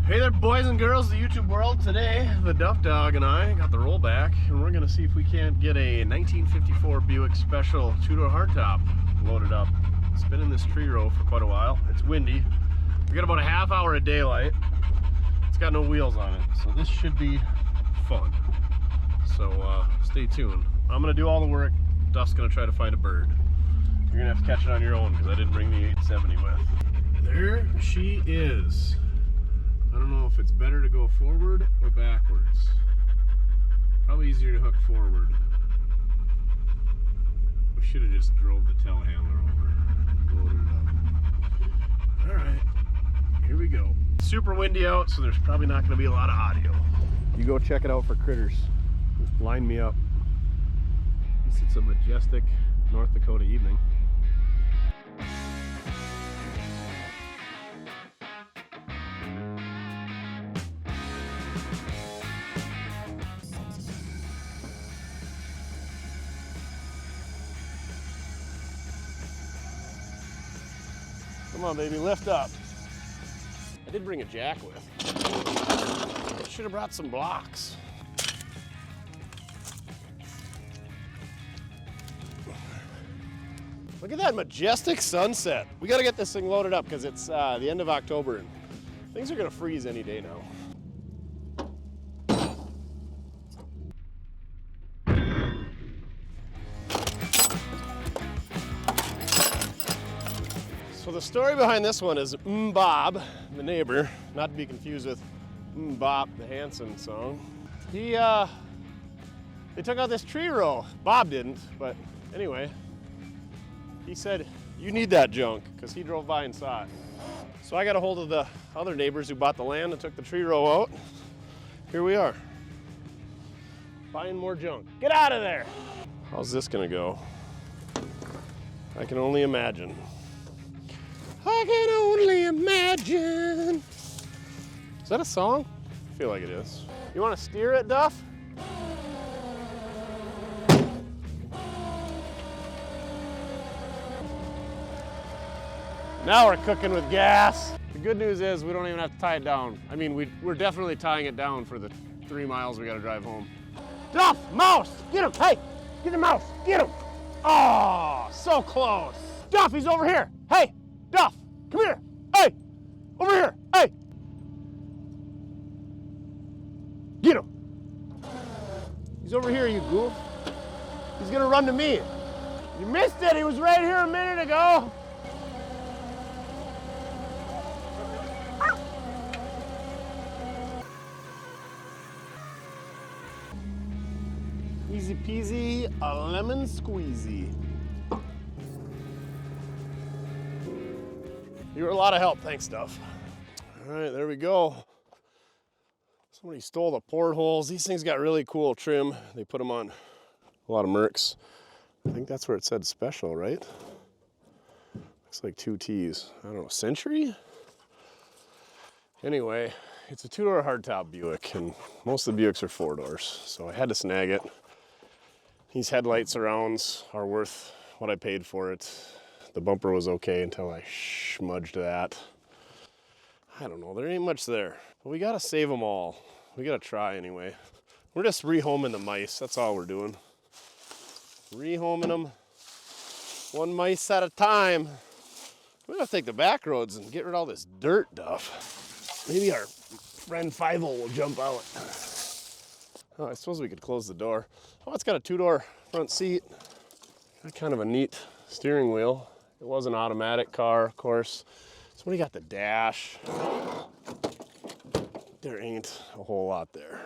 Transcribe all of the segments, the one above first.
Hey there, boys and girls of the YouTube world. Today, the Duff dog and I got the rollback, and we're gonna see if we can't get a 1954 Buick Special two-door hardtop loaded up. It's been in this tree row for quite a while. It's windy. We got about a half hour of daylight. It's got no wheels on it, so this should be fun. So stay tuned. I'm gonna do all the work. Duff's gonna try to find a bird. You're gonna have to catch it on your own because I didn't bring the 870 with. There she is. I don't know if it's better to go forward or backwards. Probably easier to hook forward. We should have just drove the telehandler over. Loaded it up. Alright, here we go. Super windy out, so there's probably not going to be a lot of audio. You go check it out for critters. Just line me up. At least it's a majestic North Dakota evening. Come on, baby, lift up. I did bring a jack with. Should have brought some blocks. Look at that majestic sunset. We gotta get this thing loaded up because it's the end of October and things are gonna freeze any day now. So the story behind this one is Bob, the neighbor, not to be confused with Bop, the Hanson song. They took out this tree row. Bob didn't, but anyway, he said, you need that junk, because he drove by and saw it. So I got a hold of the other neighbors who bought the land and took the tree row out. Here we are, buying more junk. Get out of there! How's this gonna go? I can only imagine. I can only imagine. Is that a song? I feel like it is. You want to steer it, Duff? Now we're cooking with gas. The good news is we don't even have to tie it down. I mean, we're definitely tying it down for the 3 miles we got to drive home. Duff, mouse, get him. Hey, get the mouse, get him. Oh, so close. Duff, he's over here. Hey. Duff, come here. Hey, over here. Hey. Get him. He's over here, you goof. He's gonna run to me. You missed it. He was right here a minute ago. Easy peasy, a lemon squeezy. You were a lot of help, thanks, Duff. All right, there we go. Somebody stole the portholes. These things got really cool trim. They put them on a lot of Mercs. I think that's where it said special, right? Looks like 2 T's. I don't know, Century? Anyway, it's a 2-door hardtop Buick, and most of the Buicks are 4 doors, so I had to snag it. These headlight surrounds are worth what I paid for it. The bumper was okay until I smudged that. I don't know, there ain't much there. But we gotta save them all. We gotta try anyway. We're just rehoming the mice, that's all we're doing. Rehoming them, 1 mice at a time. We're gonna take the back roads and get rid of all this dirt, Duff. Maybe our friend Five-0 will jump out. Oh, I suppose we could close the door. Oh, it's got a 2-door front seat. Got kind of a neat steering wheel. It was an automatic car, of course. So when you got the dash, there ain't a whole lot there.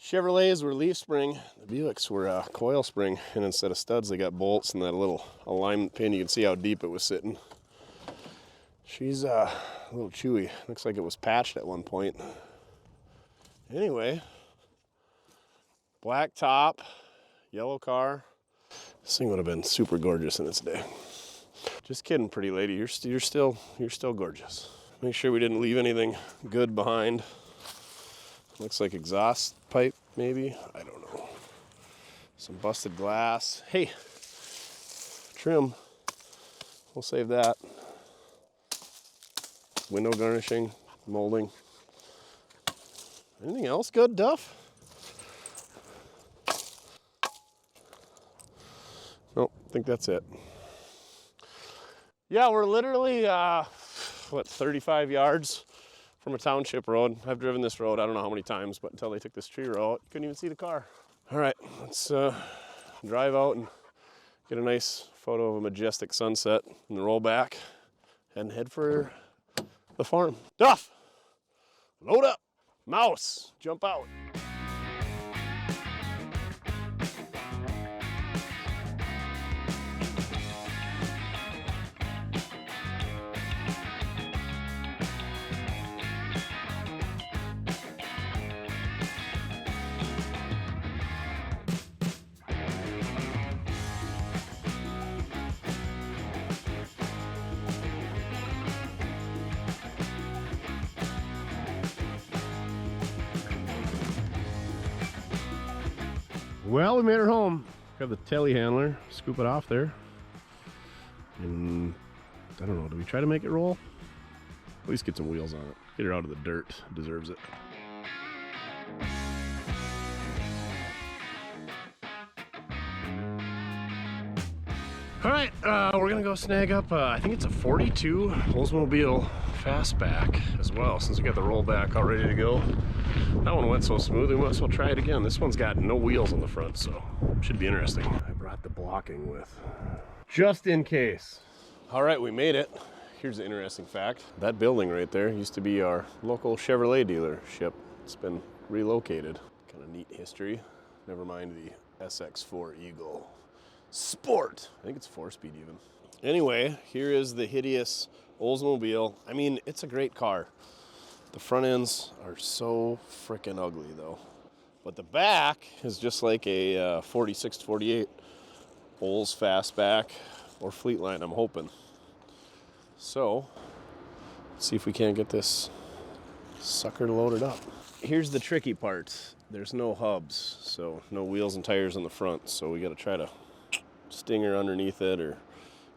Chevrolets were leaf spring. The Buicks were coil spring. And instead of studs, they got bolts and that little alignment pin. You can see how deep it was sitting. She's a little chewy. Looks like it was patched at one point. Anyway, black top, yellow car. This thing would have been super gorgeous in its day. Just kidding, pretty lady. You're still gorgeous. Make sure we didn't leave anything good behind. Looks like exhaust pipe, maybe. I don't know. Some busted glass. Hey, trim. We'll save that. Window garnishing, molding. Anything else good, Duff? Nope, I think that's it. Yeah, we're literally, 35 yards from a township road. I've driven this road, I don't know how many times, but until they took this tree row out, couldn't even see the car. All right, let's drive out and get a nice photo of a majestic sunset and roll back and head for the farm. Duff, load up. Mouse, jump out. Well, we made her home. Got the telehandler, scoop it off there. And I don't know, do we try to make it roll? At least get some wheels on it. Get her out of the dirt, deserves it. All right, we're gonna go snag up, I think it's a 42 Oldsmobile Fastback as well, since we got the rollback all ready to go. That one went so smooth, we might as well try it again. This one's got no wheels on the front, so should be interesting. I brought the blocking with, just in case. All right, we made it. Here's the interesting fact. That building right there used to be our local Chevrolet dealership. It's been relocated. Kind of neat history. Never mind the SX4 Eagle Sport. I think it's 4-speed even. Anyway, here is the hideous Oldsmobile. I mean, it's a great car. The front ends are so freaking ugly though. But the back is just like a 46 to 48 Olds Fastback or Fleetline, I'm hoping. So, let's see if we can't get this sucker loaded up. Here's the tricky part. There's no hubs, so no wheels and tires on the front. So we gotta try to sting her underneath it or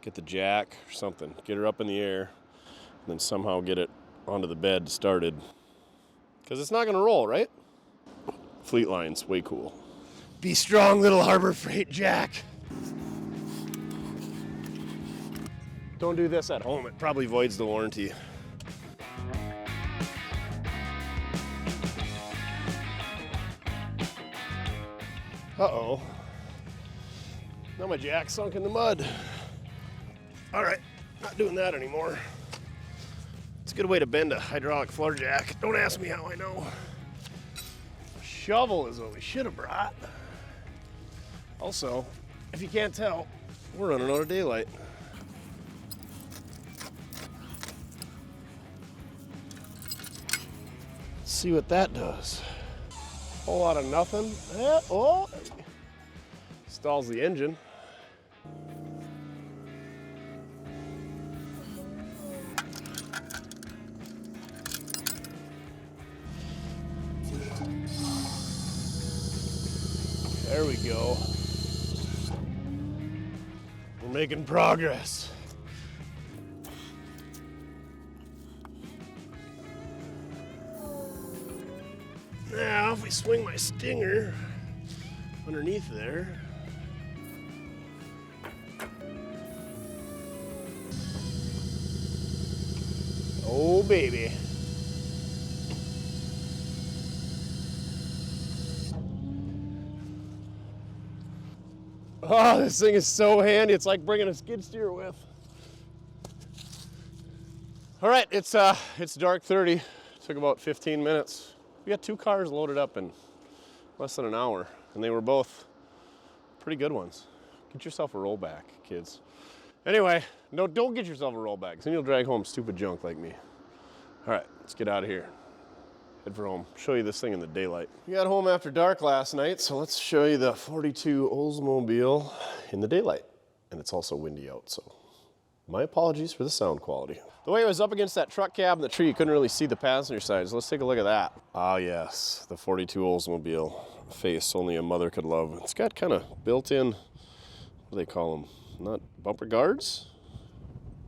get the jack or something. Get her up in the air and then somehow get it onto the bed started. Because it's not gonna roll, right? Fleetline's way cool. Be strong, little Harbor Freight Jack. Don't do this at home, it probably voids the warranty. Uh-oh. Now my jack's sunk in the mud. All right, not doing that anymore. It's a good way to bend a hydraulic floor jack. Don't ask me how I know. A shovel is what we should have brought. Also, if you can't tell, we're running out of daylight. Let's see what that does. Whole lot of nothing. Oh, stalls the engine. There we go. We're making progress. Now, if we swing my stinger underneath there. Oh, baby. Oh, this thing is so handy. It's like bringing a skid steer with. All right, it's dark 30. Took about 15 minutes. We got 2 cars loaded up in less than an hour, and they were both pretty good ones. Get yourself a rollback, kids. Anyway, no, don't get yourself a rollback, because then you'll drag home stupid junk like me. All right, let's get out of here. Head for home. Show you this thing in the daylight. We got home after dark last night, so let's show you the 42 Oldsmobile in the daylight. And it's also windy out, so my apologies for the sound quality. The way it was up against that truck cab and the tree, you couldn't really see the passenger side, so let's take a look at that. Ah yes, the 42 Oldsmobile face only a mother could love. It's got kind of built-in, what do they call them? Not bumper guards?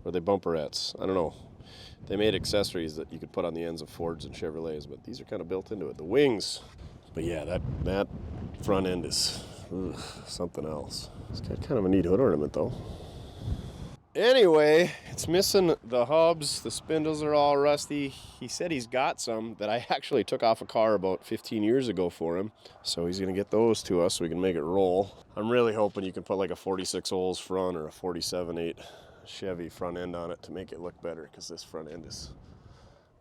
Or are they bumperettes? I don't know. They made accessories that you could put on the ends of Fords and Chevrolets, but these are kind of built into it. The wings, but yeah, that front end is something else. It's got kind of a neat hood ornament though. Anyway, it's missing the hubs. The spindles are all rusty. He said he's got some that I actually took off a car about 15 years ago for him. So he's going to get those to us so we can make it roll. I'm really hoping you can put like a 46 Olds front or a 47.8 Chevy front end on it to make it look better, because this front end is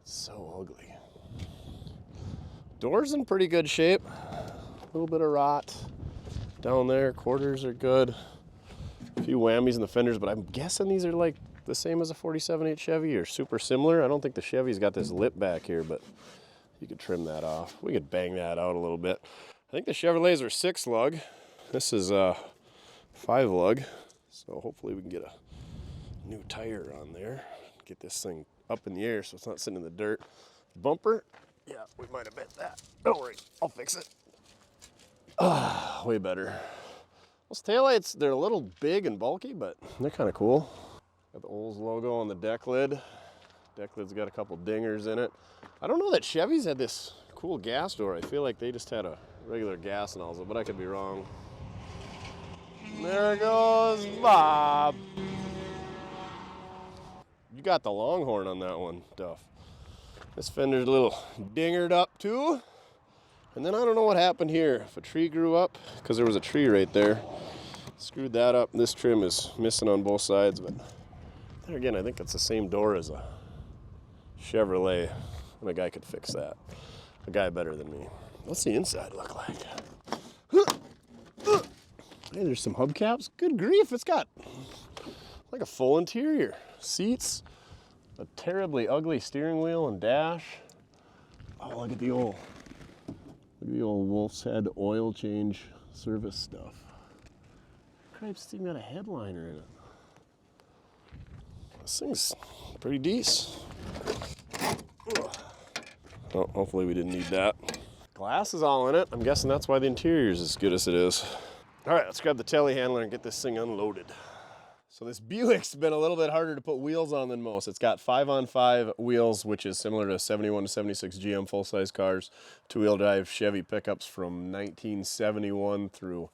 so ugly. Doors in pretty good shape. A little bit of rot down there. Quarters are good. A few whammies in the fenders, but I'm guessing these are like the same as a 47.8 Chevy or super similar. I don't think the Chevy's got this lip back here, but you could trim that off. We could bang that out a little bit. I think the Chevrolets are 6 lug. This is 5 lug. So hopefully we can get a new tire on there. Get this thing up in the air so it's not sitting in the dirt. Bumper, yeah, we might have bent that. Don't worry, I'll fix it. Way better. Those taillights, they're a little big and bulky, but they're kind of cool. Got the Olds logo on the deck lid. Deck lid's got a couple dingers in it. I don't know that Chevys had this cool gas door. I feel like they just had a regular gas nozzle, but I could be wrong. There goes Bob. You got the Longhorn on that one, Duff. This fender's a little dingered up too. And then I don't know what happened here. If a tree grew up, because there was a tree right there. Screwed that up. This trim is missing on both sides, but there again, I think it's the same door as a Chevrolet, and a guy could fix that. A guy better than me. What's the inside look like? Hey, there's some hubcaps. Good grief, it's got like a full interior. Seats, a terribly ugly steering wheel and dash. Oh, look at the old Wolf's Head oil change service stuff. Cripe's even got a headliner in it. This thing's pretty decent. Oh, hopefully we didn't need that. Glass is all in it. I'm guessing that's why the interior is as good as it is. All right, let's grab the telehandler and get this thing unloaded. So this Buick's been a little bit harder to put wheels on than most. It's got 5-on-5 wheels, which is similar to 71 to 76 GM full-size cars. Two-wheel drive Chevy pickups from 1971 through,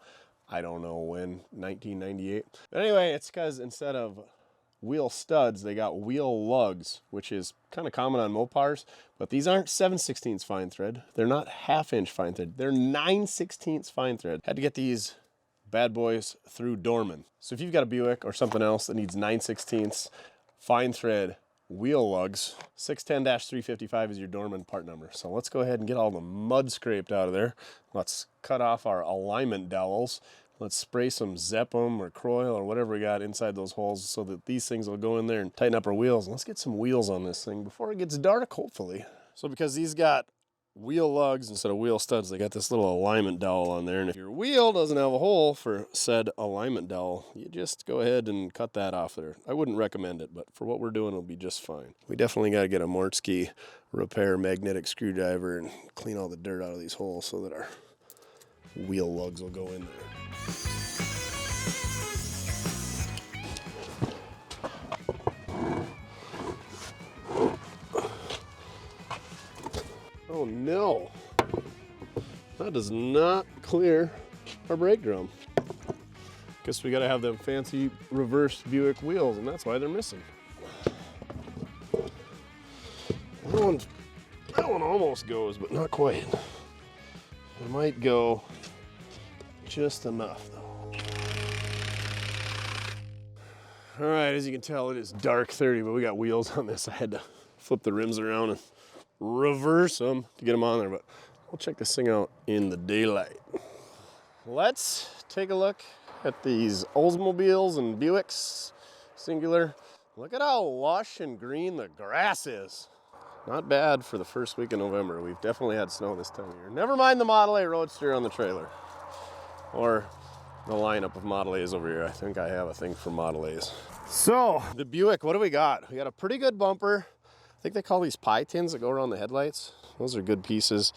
I don't know when, 1998. But anyway, it's because instead of wheel studs, they got wheel lugs, which is kind of common on Mopars. But these aren't 7/16 fine thread. They're not half-inch fine thread. They're 9/16 fine thread. Had to get these bad boys through Dorman. So if you've got a Buick or something else that needs 9/16 fine thread wheel lugs, 610-355 is your Dorman part number. So let's go ahead and get all the mud scraped out of there. Let's cut off our alignment dowels. Let's spray some Zeppum or Croil or whatever we got inside those holes so that these things will go in there and tighten up our wheels. Let's get some wheels on this thing before it gets dark, hopefully. So because these got wheel lugs instead of wheel studs, they got this little alignment dowel on there, and if your wheel doesn't have a hole for said alignment dowel, you just go ahead and cut that off there. I wouldn't recommend it, but for what we're doing, it'll be just fine. We definitely got to get a Mortske repair magnetic screwdriver and clean all the dirt out of these holes so that our wheel lugs will go in there. Oh no, that does not clear our brake drum. Guess we gotta have them fancy reverse Buick wheels, and that's why they're missing. That one almost goes, but not quite. It might go just enough though. All right, as you can tell, it is dark 30, but we got wheels on this. I had to flip the rims around and reverse them to get them on there, but we'll check this thing out in the daylight. Let's take a look at these Oldsmobiles and Buicks, singular. Look at how lush and green the grass is. Not bad for the first week of November. We've definitely had snow this time of year. Never mind the Model A Roadster on the trailer, or the lineup of Model A's over here. I think I have a thing for Model A's. So the Buick, what do we got? We got a pretty good bumper. I think they call these pie tins that go around the headlights. Those are good pieces.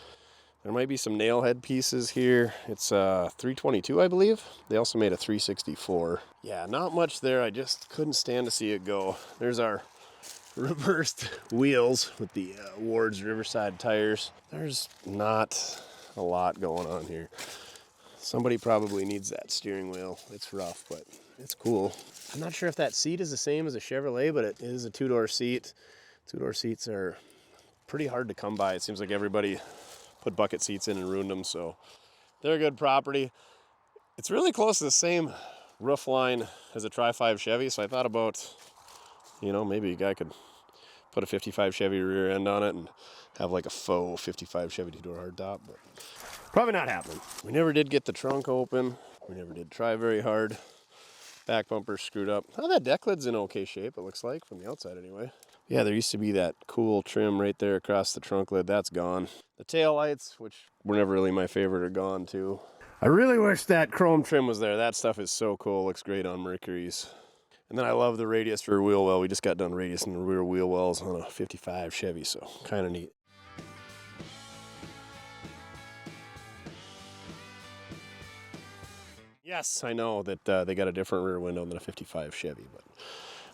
There might be some nail head pieces here. It's 322, I believe. They also made a 364. Yeah, not much there. I just couldn't stand to see it go. There's our reversed wheels with the Ward's Riverside tires. There's not a lot going on here. Somebody probably needs that steering wheel. It's rough, but it's cool. I'm not sure if that seat is the same as a Chevrolet, but it is a two-door seat. Two-door seats are pretty hard to come by. It seems like everybody put bucket seats in and ruined them, so they're a good property. It's really close to the same roof line as a Tri-5 Chevy, so I thought about, you know, maybe a guy could put a 55 Chevy rear end on it and have like a faux 55 Chevy two-door hardtop, but probably not happening. We never did get the trunk open. We never did try very hard. Back bumper's screwed up. Oh, that deck lid's in okay shape, it looks like, from the outside anyway. Yeah, there used to be that cool trim right there across the trunk lid. That's gone. The tail lights, which were never really my favorite, are gone too. I really wish that chrome trim was there. That stuff is so cool. Looks great on Mercury's. And then I love the radius rear wheel well. We just got done radiusing the rear wheel wells on a 55 Chevy, so kind of neat. Yes, I know that they got a different rear window than a 55 Chevy, but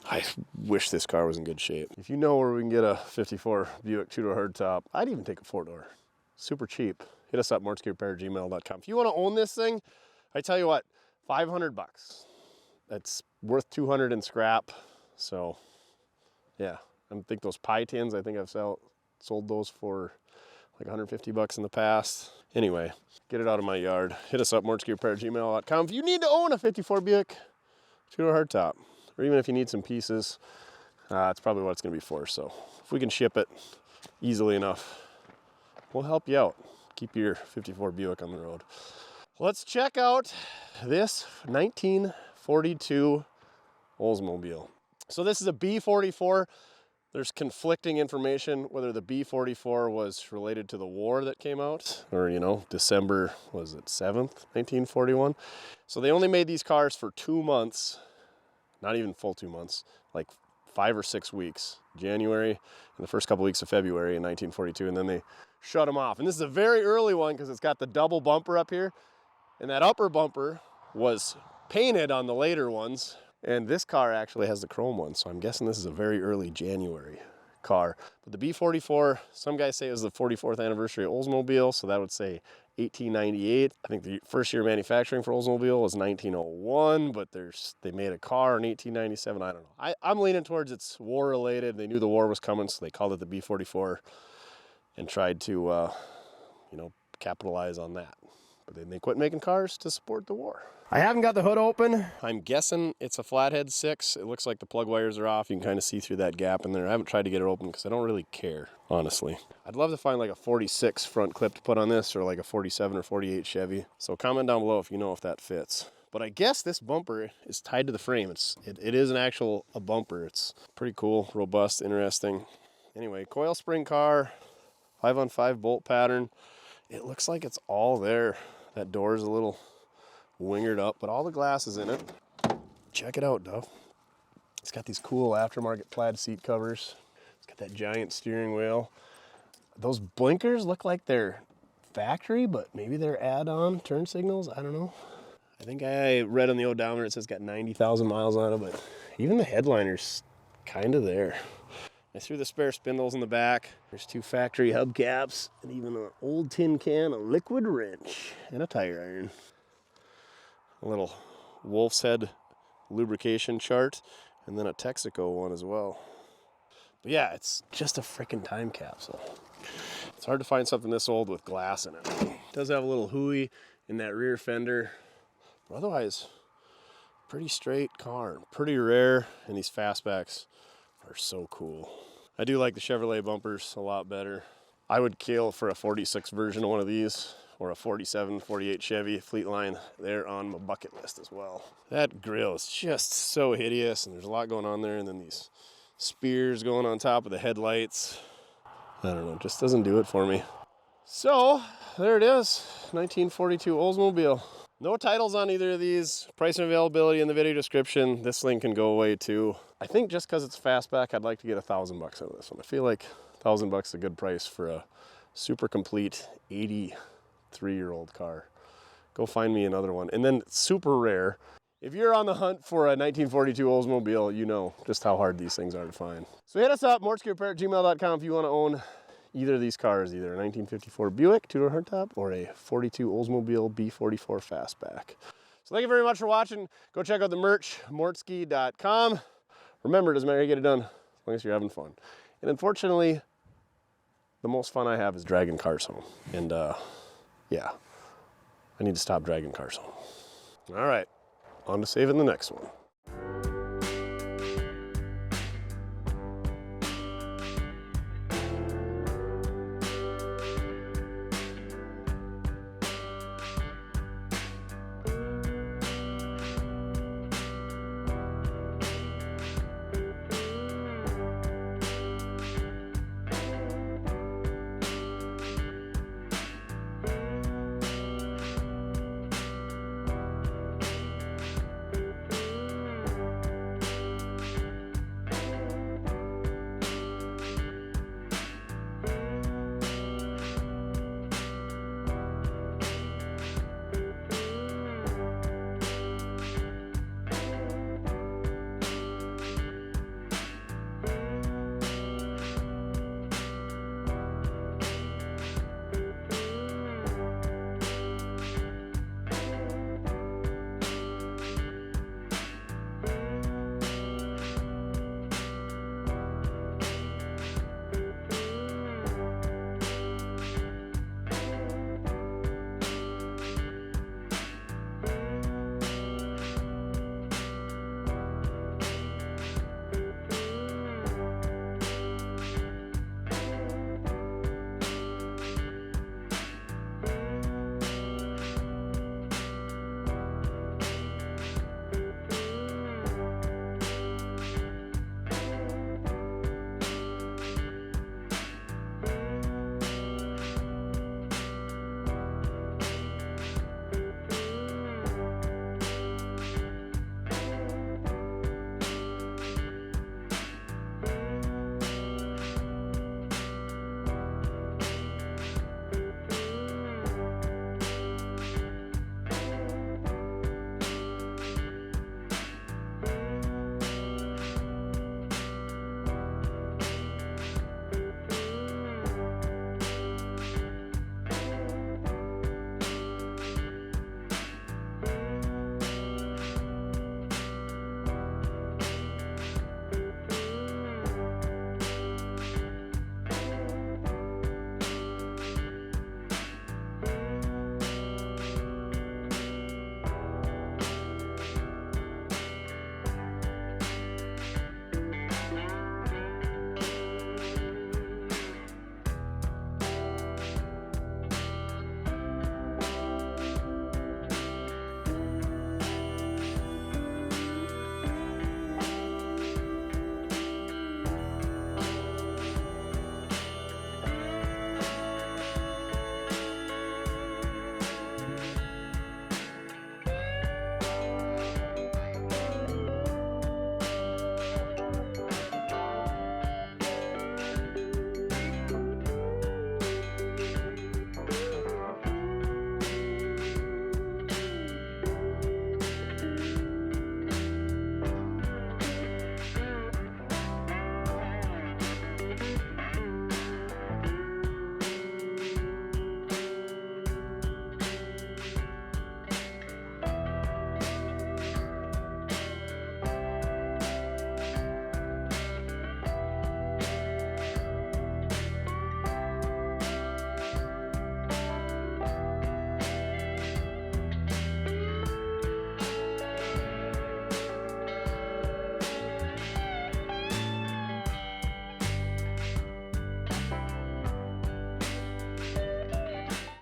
I wish this car was in good shape. If you know where we can get a 54 Buick two-door hardtop, I'd even take a four-door. Super cheap. Hit us up, mortskerepair@gmail.com. If you want to own this thing, I tell you what, 500 bucks. That's worth 200 in scrap. So, yeah. I think those pie tins, I think I've sold those for like 150 bucks in the past. Anyway, get it out of my yard. Hit us up, mortskerepair@gmail.com. If you need to own a 54 Buick two-door hardtop, or even if you need some pieces, it's probably what it's going to be for. So if we can ship it easily enough, we'll help you out. Keep your 54 Buick on the road. Let's check out this 1942 Oldsmobile. So this is a B44. There's conflicting information whether the B44 was related to the war that came out, or, you know, December, was it 7th, 1941? So they only made these cars for 2 months. Not even full 2 months, like 5 or 6 weeks, January and the first couple weeks of February in 1942, and then they shut them off. And this is a very early one because it's got the double bumper up here, and that upper bumper was painted on the later ones, and this car actually has the chrome one, so I'm guessing this is a very early January car. But the B44, some guys say it was the 44th anniversary of Oldsmobile, so that would say 1898. I think the first year manufacturing for Oldsmobile was 1901, but they made a car in 1897. I don't know. I'm leaning towards it's war related. They knew the war was coming, so they called it the B44 and tried to, you know, capitalize on that. But then they quit making cars to support the war. I haven't got the hood open. I'm guessing it's a flathead 6. It looks like the plug wires are off. You can kind of see through that gap in there. I haven't tried to get it open because I don't really care, honestly. I'd love to find like a 46 front clip to put on this, or like a 47 or 48 Chevy. So comment down below if you know if that fits. But I guess this bumper is tied to the frame. It is a bumper. It's pretty cool, robust, interesting. Anyway, coil spring car, 5-on-5 bolt pattern. It looks like it's all there. That door is a little wingered up, but all the glass is in it. Check it out, Duff. It's got these cool aftermarket plaid seat covers. It's got that giant steering wheel. Those blinkers look like they're factory, but maybe they're add-on turn signals. I don't know. I think I read on the odometer it says it's got 90,000 miles on it, but even the headliner's kind of there. I threw the spare spindles in the back. There's 2 factory hubcaps and even an old tin can, a liquid wrench, and a tire iron. A little wolf's head lubrication chart, and then a Texaco one as well. But yeah, it's just a freaking time capsule. It's hard to find something this old with glass in it. It does have a little hooey in that rear fender, but otherwise, pretty straight car. Pretty rare, and these fastbacks are so cool. I do like the Chevrolet bumpers a lot better. I would kill for a 46 version of one of these, or a 47, 48 Chevy Fleetline. They're on my bucket list as well. That grill is just so hideous, and there's a lot going on there, and then these spears going on top of the headlights. I don't know, it just doesn't do it for me. So, there it is, 1942 Oldsmobile. No titles on either of these. Price and availability in the video description. This link can go away too. I think just because it's fastback, I'd like to get $1,000 out of this one. I feel like $1,000 is a good price for a super complete 83-year-old car. Go find me another one. And then super rare If you're on the hunt for a 1942 Oldsmobile, you know just how hard these things are to find. So hit us up, mortskerepair@gmail.com if you want to own either of these cars, either a 1954 Buick two-door hardtop or a 42 Oldsmobile B44 Fastback. So thank you very much for watching. Go check out the merch, mortske.com. Remember, it doesn't matter how you get it done, as long as you're having fun. And unfortunately, the most fun I have is dragging cars home. And yeah, I need to stop dragging cars home. All right. On to saving the next one.